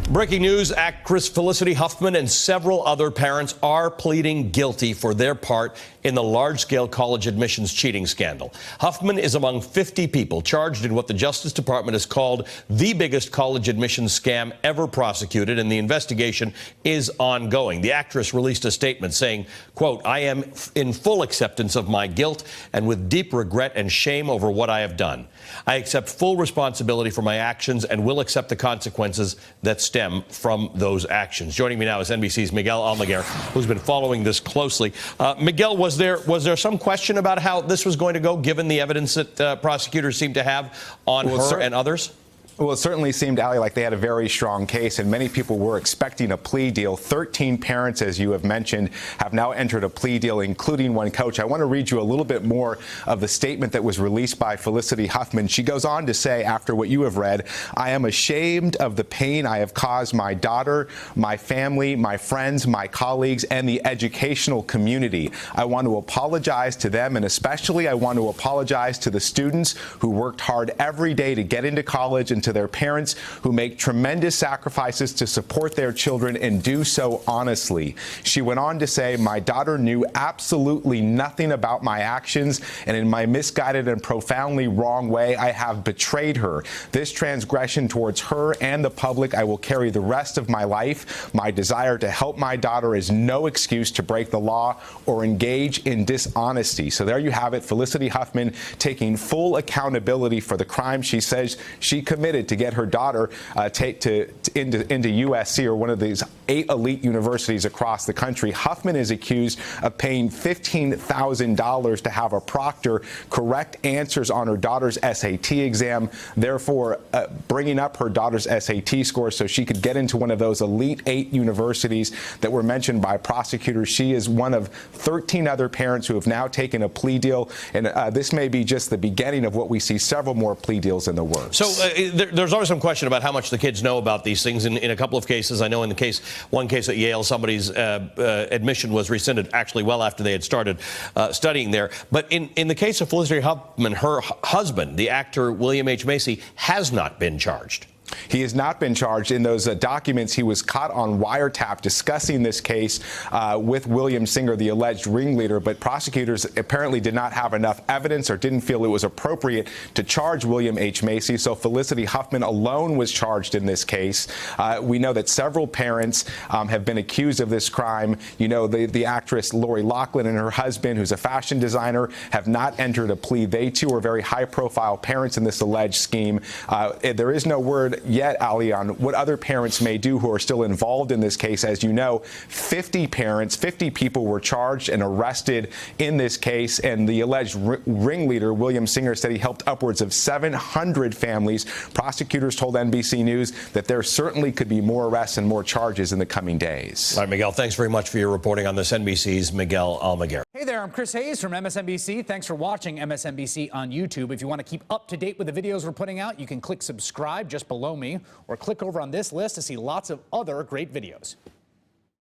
Breaking news, actress Felicity Huffman and several other parents are pleading guilty for their part in the large-scale college admissions cheating scandal. Huffman is among 50 people charged in what the Justice Department has called the biggest college admissions scam ever prosecuted, and the investigation is ongoing. The actress released a statement saying, quote, "I am in full acceptance of my guilt and with deep regret and shame over what I have done. I accept full responsibility for my actions and will accept the consequences that stem from those actions." Joining me now is NBC's Miguel Almaguer, who's been following this closely. Miguel, was there some question about how this was going to go, given the evidence that prosecutors seem to have on her and others? Well, it certainly seemed, Ali, like they had a very strong case, and many people were expecting a plea deal. 13 parents, as you have mentioned, have now entered a plea deal, including one coach. I want to read you a little bit more of the statement that was released by Felicity Huffman. She goes on to say, after what you have read, "I am ashamed of the pain I have caused my daughter, my family, my friends, my colleagues, and the educational community. I want to apologize to them, and especially I want to apologize to the students who worked hard every day to get into college, and to their parents who make tremendous sacrifices to support their children and do so honestly." She went on to say, "My daughter knew absolutely nothing about my actions, and in my misguided and profoundly wrong way, I have betrayed her. This transgression towards her and the public I will carry the rest of my life. My desire to help my daughter is no excuse to break the law or engage in dishonesty." So there you have it, Felicity Huffman taking full accountability for the crime she says she committed to get her daughter into USC, or one of these 8 elite universities across the country. Huffman is accused of paying $15,000 to have a proctor correct answers on her daughter's SAT exam, therefore bringing up her daughter's SAT score so she could get into one of those elite 8 universities that were mentioned by prosecutors. She is one of 13 other parents who have now taken a plea deal, and this may be just the beginning of what we see several more plea deals in the works. So there's always some question about how much the kids know about these things. In a couple of cases, I know in one case at Yale, somebody's admission was rescinded actually well after they had started studying there. But in the case of Felicity Huffman, her husband, the actor William H. Macy, has not been charged. He has not been charged. In those documents, he was caught on wiretap discussing this case with William Singer, the alleged ringleader, but prosecutors apparently did not have enough evidence or didn't feel it was appropriate to charge William H. Macy, so Felicity Huffman alone was charged in this case. We know that several parents have been accused of this crime. You know, the actress Lori Loughlin and her husband, who's a fashion designer, have not entered a plea. They, too, are very high-profile parents in this alleged scheme. There is no word yet, Ali, on what other parents may do who are still involved in this case. As you know, 50 parents, 50 people were charged and arrested in this case, and the alleged ringleader, William Singer, said he helped upwards of 700 families. Prosecutors told NBC News that there certainly could be more arrests and more charges in the coming days. All right, Miguel, thanks very much for your reporting on this. NBC's Miguel Almaguer. Hey there, I'm Chris Hayes from MSNBC. Thanks for watching MSNBC on YouTube. If you want to keep up to date with the videos we're putting out, you can click subscribe just below me, or click over on this list to see lots of other great videos.